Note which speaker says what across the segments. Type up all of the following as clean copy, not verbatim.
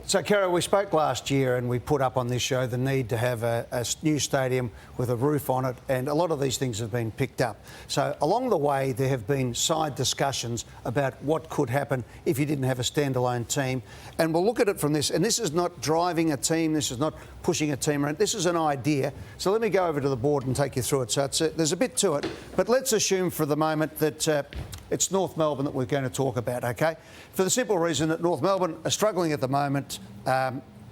Speaker 1: So, Kara, we spoke last year and we put up on this show the need to have a new stadium with a roof on it, and a lot of these things have been picked up. So, along the way, there have been side discussions about what could happen if you didn't have a standalone team. And we'll look at it from this. And this is not driving a team, this is not pushing a team around, this is an idea. So, let me go over to the board and take you through it. So, there's a bit to it, but let's assume for the moment that it's North Melbourne that we're going to talk about, OK? For the simple reason that North Melbourne are struggling at the moment.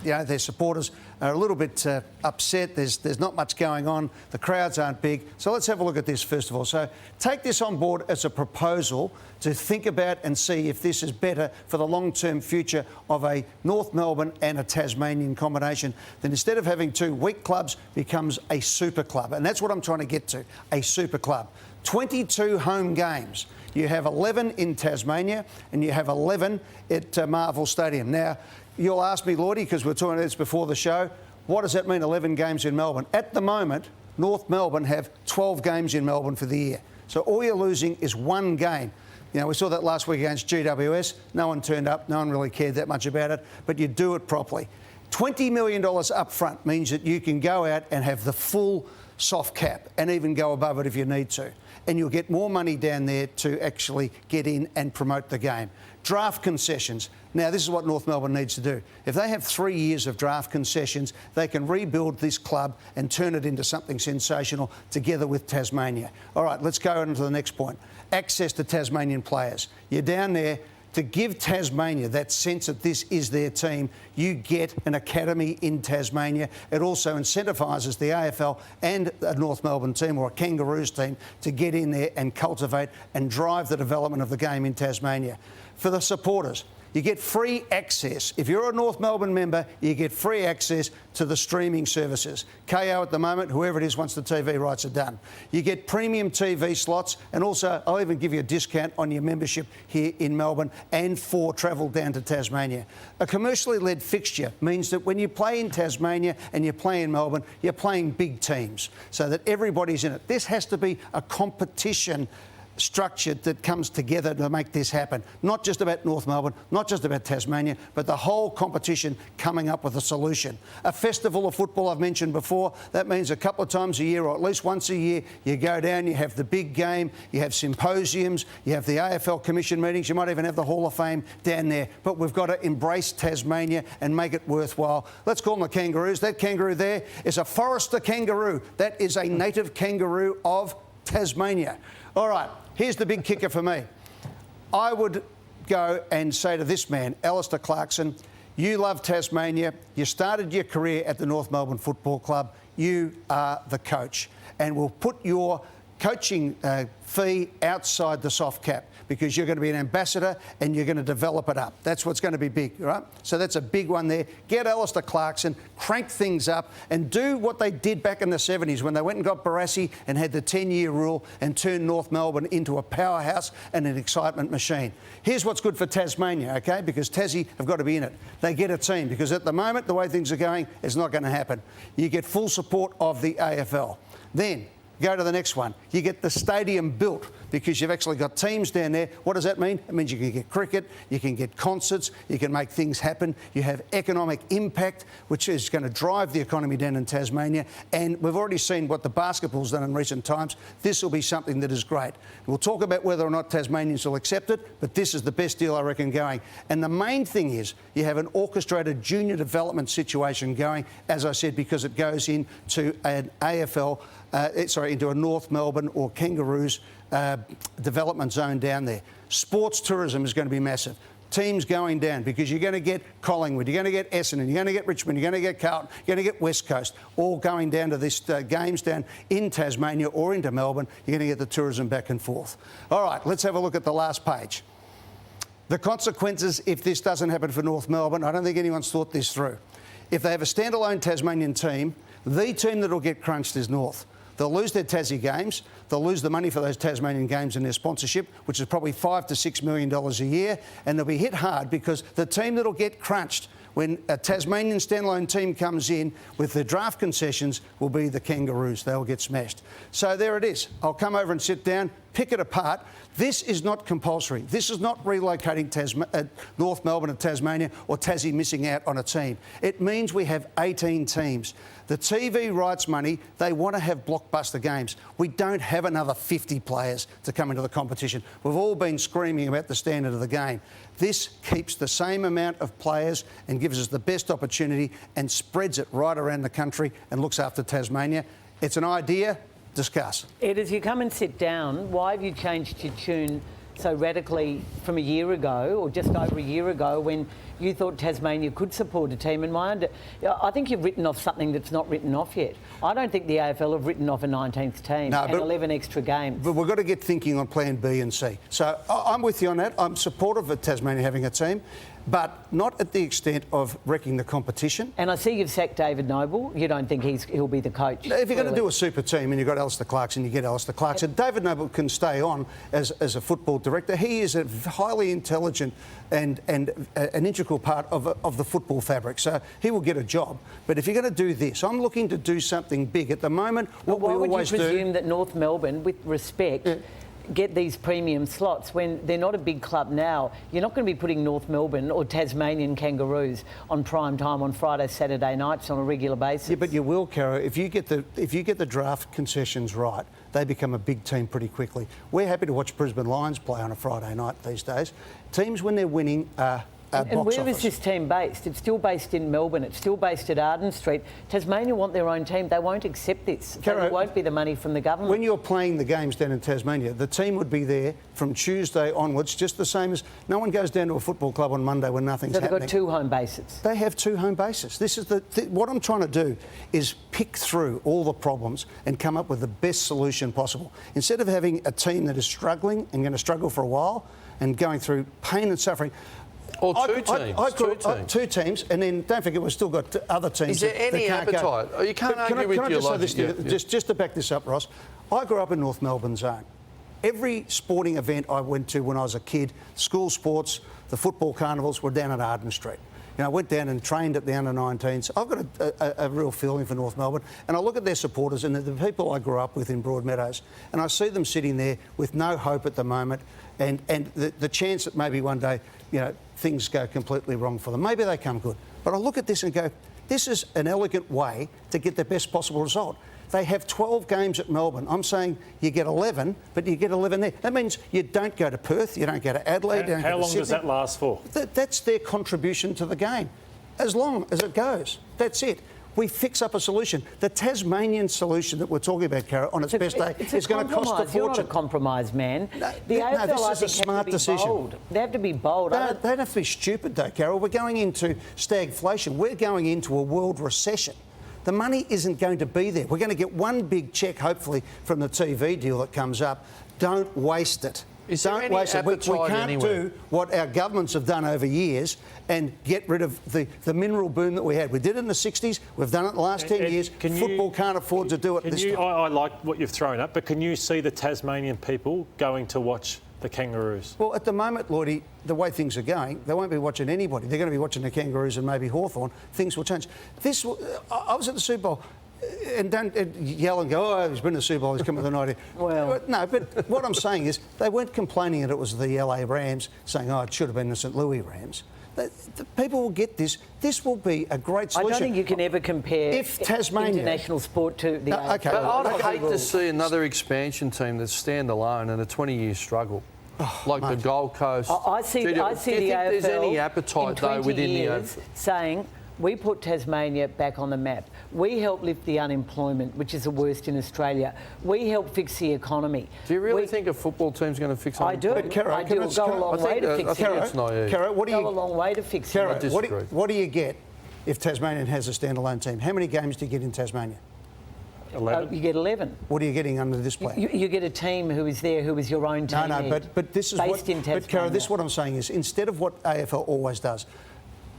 Speaker 1: You know, their supporters are a little bit upset. There's not much going on. The crowds aren't big. So let's have a look at this first of all. So take this on board as a proposal to think about and see if this is better for the long-term future of a North Melbourne and a Tasmanian combination. Then instead of having two weak clubs, becomes a super club. And that's what I'm trying to get to, a super club. 22 home games. You have 11 in Tasmania and you have 11 at Marvel Stadium. Now, you'll ask me, Lordy, because we were talking about this before the show, what does that mean, 11 games in Melbourne? At the moment, North Melbourne have 12 games in Melbourne for the year. So all you're losing is one game. You know, we saw that last week against GWS. No one turned up. No one really cared that much about it. But you do it properly. $20 million up front means that you can go out and have the full soft cap and even go above it if you need to. And you'll get more money down there to actually get in and promote the game. Draft concessions. Now, this is what North Melbourne needs to do. If they have 3 years of draft concessions, they can rebuild this club and turn it into something sensational together with Tasmania. All right, let's go on to the next point. Access to Tasmanian players. You're down there. To give Tasmania that sense that this is their team, you get an academy in Tasmania. It also incentivises the AFL and a North Melbourne team or a Kangaroos team to get in there and cultivate and drive the development of the game in Tasmania. For the supporters, you get free access. If you're a North Melbourne member, you get free access to the streaming services. KO at the moment, whoever it is, once the TV rights are done. You get premium TV slots, and also I'll even give you a discount on your membership here in Melbourne and for travel down to Tasmania. A commercially led fixture means that when you play in Tasmania and you play in Melbourne, you're playing big teams so that everybody's in it. This has to be a competition structured that comes together to make this happen. Not just about North Melbourne, not just about Tasmania, but the whole competition coming up with a solution. A festival of football I've mentioned before, that means a couple of times a year or at least once a year you go down, you have the big game, you have symposiums, you have the AFL Commission meetings, you might even have the Hall of Fame down there. But we've got to embrace Tasmania and make it worthwhile. Let's call them the Kangaroos. That kangaroo there is a Forester kangaroo. That is a native kangaroo of Tasmania. All right, here's the big kicker for me. I would go and say to this man, Alistair Clarkson, you love Tasmania. You started your career at the North Melbourne Football Club. You are the coach. And we'll put your coaching fee outside the soft cap because you're going to be an ambassador and you're going to develop it up. That's what's going to be big, right? So that's a big one there. Get Alistair Clarkson, crank things up and do what they did back in the 70s when they went and got Barassi and had the 10-year rule and turned North Melbourne into a powerhouse and an excitement machine. Here's what's good for Tasmania, OK, because Tassie have got to be in it. They get a team because at the moment, the way things are going, it's not going to happen. You get full support of the AFL. Then go to the next one. You get the stadium built because you've actually got teams down there. What does that mean? It means you can get cricket, you can get concerts, you can make things happen. You have economic impact, which is going to drive the economy down in Tasmania. And we've already seen what the basketball's done in recent times. This will be something that is great. We'll talk about whether or not Tasmanians will accept it, but this is the best deal, I reckon, going. And the main thing is you have an orchestrated junior development situation going, as I said, because it goes into an AFL, into a North Melbourne or Kangaroos development zone down there. Sports tourism is going to be massive. Teams going down because you're going to get Collingwood, you're going to get Essendon, you're going to get Richmond, you're going to get Carlton, you're going to get West Coast, all going down to this games down in Tasmania or into Melbourne. You're going to get the tourism back and forth. All right, let's have a look at the last page. The consequences if this doesn't happen for North Melbourne, I don't think anyone's thought this through. If they have a standalone Tasmanian team, the team that will get crunched is North. They'll lose their Tassie games. They'll lose the money for those Tasmanian games and their sponsorship, which is probably $5 to $6 million a year. And they'll be hit hard because the team that'll get crunched when a Tasmanian standalone team comes in with the draft concessions will be the Kangaroos. They'll get smashed. So there it is. I'll come over and sit down, pick it apart. This is not compulsory. This is not relocating North Melbourne and Tasmania or Tassie missing out on a team. It means we have 18 teams. The TV rights money, they want to have blockbuster games. We don't have another 50 players to come into the competition. We've all been screaming about the standard of the game. This keeps the same amount of players and gives us the best opportunity and spreads it right around the country and looks after Tasmania. It's an idea. Discuss.
Speaker 2: Ed, as you come and sit down, why have you changed your tune so radically from a year ago, or just over a year ago, when you thought Tasmania could support a team? And I think you've written off something that's not written off yet. I don't think the AFL have written off a 19th team and 11 extra games. But
Speaker 1: we've got to get thinking on plan B and C. So I'm with you on that. I'm supportive of Tasmania having a team, but not at the extent of wrecking the competition.
Speaker 2: And I see you've sacked David Noble. You don't think he'll be the coach?
Speaker 1: If you're going to do a super team and you've got Alistair Clarkson, you get Alistair Clarkson. David Noble can stay on as a football director. He is a highly intelligent and an integral part of the football fabric. So he will get a job. But if you're going to do this, I'm looking to do something big. At the moment, what we always do...
Speaker 2: Why would you presume that North Melbourne, with respect... get these premium slots when they're not a big club now? You're not going to be putting North Melbourne or Tasmanian Kangaroos on prime time on Friday, Saturday nights on a regular basis.
Speaker 1: Yeah, but you will, Caro. If you get the draft concessions right, they become a big team pretty quickly. We're happy to watch Brisbane Lions play on a Friday night these days. Teams, when they're winning,
Speaker 2: and where is this team based? It's still based in Melbourne. It's still based at Arden Street. Tasmania want their own team. They won't accept this. There won't be the money from the government.
Speaker 1: When you're playing the games down in Tasmania, the team would be there from Tuesday onwards, just the same as no one goes down to a football club on Monday when nothing's happening.
Speaker 2: So they've got 2 home bases.
Speaker 1: They have 2 home bases. This is what I'm trying to do is pick through all the problems and come up with the best solution possible. Instead of having a team that is struggling and going to struggle for a while and going through pain and suffering.
Speaker 3: Or two teams,
Speaker 1: and then don't forget we've still got other teams.
Speaker 3: Is there any appetite? You can't argue with your logic.
Speaker 1: Just to back this up, Ross, I grew up in North Melbourne zone. Every sporting event I went to when I was a kid, school sports, the football carnivals, were down at Arden Street. You know, I went down and trained at the under-19s. I've got a real feeling for North Melbourne, and I look at their supporters and the people I grew up with in Broadmeadows, and I see them sitting there with no hope at the moment, and the chance that maybe one day, you know, things go completely wrong for them. Maybe they come good. But I look at this and go, this is an elegant way to get the best possible result. They have 12 games at Melbourne. I'm saying you get 11, but you get 11 there. That means you don't go to Perth, you don't go to Adelaide, you don't go to Sydney.
Speaker 4: How long does that last for?
Speaker 1: That's their contribution to the game. As long as it goes. That's it. We fix up a solution. The Tasmanian solution that we're talking about, Cara, on its best day is going to cost a fortune.
Speaker 2: You're not a compromise, man.
Speaker 1: This is a smart decision.
Speaker 2: Bold. They have to be bold.
Speaker 1: They don't have to be stupid, though, Carol. We're going into stagflation. We're going into a world recession. The money isn't going to be there. We're going to get one big cheque, hopefully, from the TV deal that comes up. Don't waste it. Don't waste it. We can't do what our governments have done over years and get rid of the mineral boom that we had. We did it in the 60s. We've done it in the last 10 years. Football can't afford to do it this time.
Speaker 4: I like what you've thrown up, but can you see the Tasmanian people going to watch the Kangaroos?
Speaker 1: Well, at the moment, Lloydie, the way things are going, they won't be watching anybody. They're going to be watching the Kangaroos and maybe Hawthorn. Things will change. I was at the Super Bowl. And don't yell and go, oh, he's been to the Super Bowl, he's come with an idea.
Speaker 2: Well,
Speaker 1: no, but what I'm saying is they weren't complaining that it was the LA Rams, saying, oh, it should have been the St Louis Rams. The people will get this. This will be a great solution.
Speaker 2: I don't think you can ever compare international sport to the AFL.
Speaker 3: Okay. But I'd hate to see another expansion team that's stand-alone and a 20-year struggle. The Gold Coast.
Speaker 2: I see the AFL
Speaker 3: there's any appetite, though, within
Speaker 2: years saying, we put Tasmania back on the map. We help lift the unemployment, which is the worst in Australia. We help fix the economy.
Speaker 3: Do you really think a football team's going to fix it?
Speaker 2: I do.
Speaker 1: But Cara,
Speaker 2: I do. It'll go a long way to fix it.
Speaker 1: Cara, what do you...
Speaker 2: Go a long way to fix it.
Speaker 1: What do you get if Tasmanian has a standalone team? How many games do you get in Tasmania?
Speaker 4: 11.
Speaker 2: You get 11.
Speaker 1: What are you getting under this plan?
Speaker 2: You get a team who is there, who is your own team.
Speaker 1: No, but this is
Speaker 2: based in Tasmania.
Speaker 1: But Cara, this is what I'm saying is, instead of what AFL always does,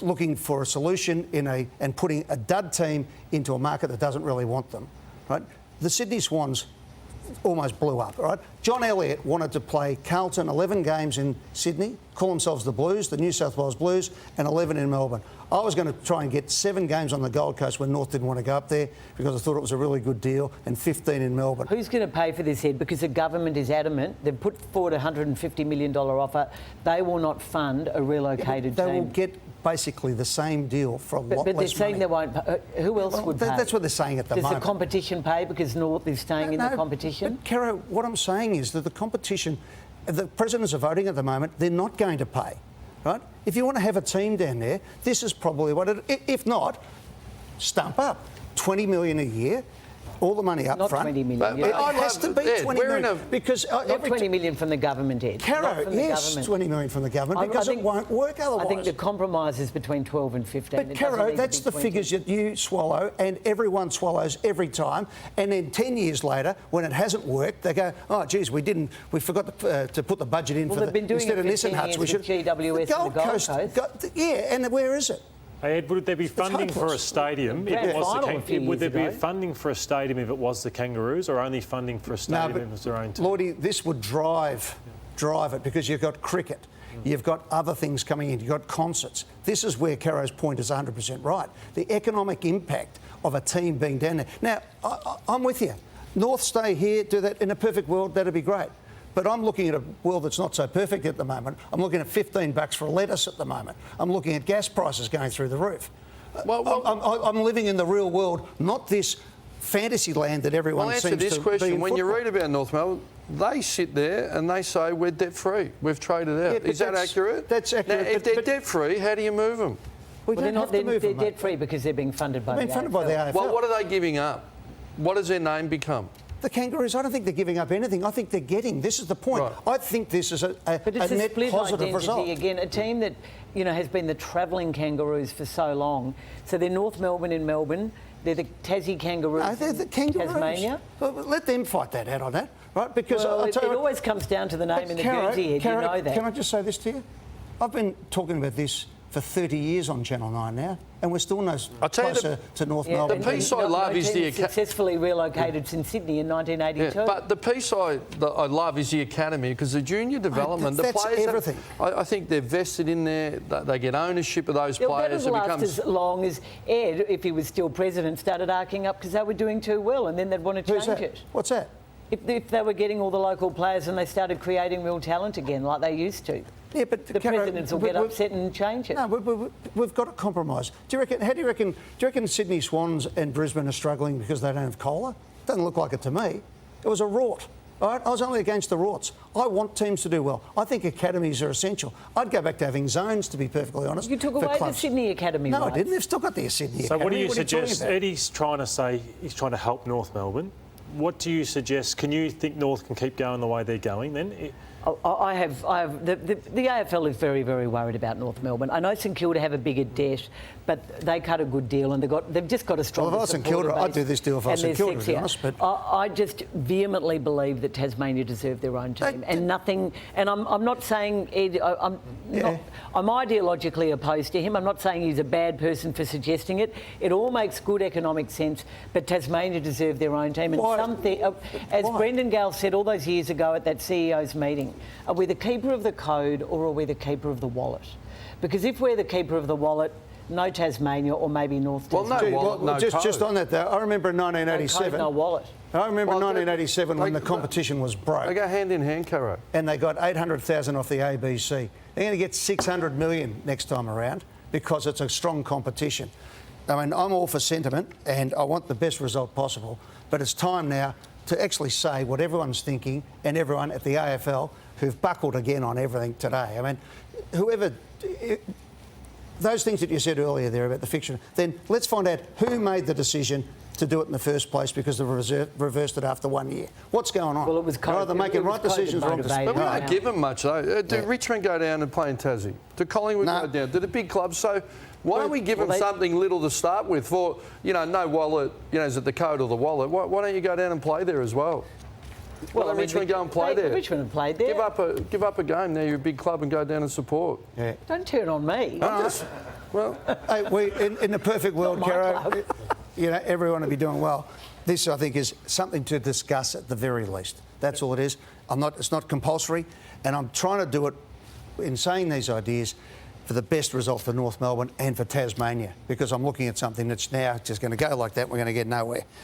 Speaker 1: looking for a solution and putting a dud team into a market that doesn't really want them, right? The Sydney Swans almost blew up, right? John Elliott wanted to play Carlton 11 games in Sydney, call themselves the Blues, the New South Wales Blues, and 11 in Melbourne. I was going to try and get 7 games on the Gold Coast when North didn't want to go up there because I thought it was a really good deal, and 15 in Melbourne.
Speaker 2: Who's going to pay for this, Ed? Because the government is adamant. They've put forward a $150 million offer. They will not fund a relocated
Speaker 1: They
Speaker 2: team.
Speaker 1: will get basically the same deal for a lot less money.
Speaker 2: But they're saying they won't. Who else would pay?
Speaker 1: That's what they're saying at the moment.
Speaker 2: Does the competition pay because North is staying in the competition?
Speaker 1: But, Caro, what I'm saying is that the competition, the presidents are voting at the moment, they're not going to pay, right? If you want to have a team down there, this is probably what it... If not, stump up. 20 million a year, all the money up
Speaker 2: Not
Speaker 1: front.
Speaker 2: 20 million.
Speaker 1: It has to be 20 million. Because
Speaker 2: not 20 million from the government, Ed.
Speaker 1: Caro, yes, 20 million from the government because it won't work otherwise.
Speaker 2: I think the compromise is between 12 and 15.
Speaker 1: But, Caro, that's the figures that you swallow and everyone swallows every time. And then 10 years later, when it hasn't worked, they go, oh, geez, we forgot to put the budget in for
Speaker 2: they've been doing
Speaker 1: instead
Speaker 2: it
Speaker 1: of Nissan Huts. We should.
Speaker 2: GWS
Speaker 1: The
Speaker 2: and the Gold Coast.
Speaker 1: Yeah, and where is it?
Speaker 4: Hey Ed, would there be funding for a stadium if it was the Would there be funding for a stadium if it was the Kangaroos, or only funding for a stadium if it was their own team?
Speaker 1: Lordy, this would drive it because you've got cricket. You've got other things coming in. You've got concerts. This is where Caro's point is 100% right. The economic impact of a team being down there. Now, I'm with you. North stay here, do that. In a perfect world, that'd be great. But I'm looking at a world that's not so perfect at the moment. I'm looking at $15 for a lettuce at the moment. I'm looking at gas prices going through the roof. I'm living in the real world, not this fantasy land that everyone seems to be.
Speaker 3: Well, answer this question. When you read about North Melbourne, they sit there and they say, we're debt-free. We've traded out.
Speaker 1: Yeah,
Speaker 3: is that accurate?
Speaker 1: That's accurate.
Speaker 3: Now, if they're debt-free, how do you move them?
Speaker 2: They're debt-free because they're being funded by the AFL.
Speaker 3: Well, what are they giving up? What does their name become?
Speaker 1: The Kangaroos, I don't think they're giving up anything. I think they're getting. This is the point.
Speaker 3: Right.
Speaker 1: I think this is a net
Speaker 2: split
Speaker 1: positive result.
Speaker 2: Again, a team that has been the travelling Kangaroos for so long. So they're North Melbourne in Melbourne. They're the Tassie Kangaroos.
Speaker 1: No, they're the Kangaroos.
Speaker 2: Tasmania.
Speaker 1: Well, let them fight that out on that, right? Because
Speaker 2: it always comes down to the name in the Guernsey head. You know that.
Speaker 1: Can I just say this to you? I've been talking about this for 30 years on Channel 9 now, and we're still no closer to North Melbourne.
Speaker 3: The piece I love is the
Speaker 2: successfully relocated since Sydney in 1982.
Speaker 3: Yeah, but the piece I love is the academy, because the junior development, the
Speaker 1: that's
Speaker 3: players,
Speaker 1: everything.
Speaker 3: I think they're vested in there. They get ownership of those players.
Speaker 2: That would last as long as Ed, if he was still president, started arcing up because they were doing too well, and then they'd want to change it.
Speaker 1: What's that?
Speaker 2: If they were getting all the local players and they started creating real talent again, like they used to.
Speaker 1: Yeah, but
Speaker 2: the presidents will get upset and change it.
Speaker 1: No, we've got to compromise. Do you reckon Sydney Swans and Brisbane are struggling because they don't have cola? Doesn't look like it to me. It was a rort. All right? I was only against the rorts. I want teams to do well. I think academies are essential. I'd go back to having zones, to be perfectly honest.
Speaker 2: You took away the Sydney Academy.
Speaker 1: No, I didn't. They've still got the Sydney Academy.
Speaker 4: So what do you suggest? Eddie's trying to say he's trying to help North Melbourne. What do you suggest? Can you think North can keep going the way they're going then?
Speaker 2: The AFL is very, very worried about North Melbourne. I know St Kilda have a bigger debt, but they cut a good deal and they've just got a strong.
Speaker 1: Well, if I was St Kilda, I'd do this deal if I was St Kilda, to be honest. But
Speaker 2: I just vehemently believe that Tasmania deserve their own team, and nothing. And I'm not saying Ed. I'm ideologically opposed to him. I'm not saying he's a bad person for suggesting it. It all makes good economic sense, but Tasmania deserve their own team. And as Brendan Gale said all those years ago at that CEO's meeting, are we the keeper of the code or are we the keeper of the wallet? Because if we're the keeper of the wallet, no Tasmania or maybe North Tasmania.
Speaker 3: No wallet, no code.
Speaker 1: Just on that though, I remember in 1987.
Speaker 2: No code, no wallet.
Speaker 1: I remember 1987 when the competition was broke.
Speaker 3: They go hand in hand, Caro.
Speaker 1: And they got 800,000 off the ABC. They're going to get 600 million next time around because it's a strong competition. I mean, I'm all for sentiment and I want the best result possible, but it's time now to actually say what everyone's thinking and everyone at the AFL who've buckled again on everything today. I mean, those things that you said earlier there about the fiction, then let's find out who made the decision to do it in the first place because they reversed it after 1 year. What's going on?
Speaker 2: Well, it was COVID.
Speaker 1: They're making right decisions, wrong decisions.
Speaker 3: But we don't give them much, though. Do Richmond go down and play in Tassie? Do Collingwood go down? Do the big clubs? So why don't we give them something little to start with for, no wallet, is it the code or the wallet? Why don't you go down and play there as well? Why don't Richmond go and play there?
Speaker 2: Richmond have played there.
Speaker 3: Give up a game now. You're a big club and go down and support.
Speaker 1: Yeah.
Speaker 2: Don't turn on me.
Speaker 1: Well, hey, in the perfect world, Caro, everyone would be doing well. this, I think, is something to discuss at the very least. That's all it is. It's not compulsory, and I'm trying to do it in saying these ideas for the best result for North Melbourne and for Tasmania, because I'm looking at something that's now just going to go like that. We're going to get nowhere.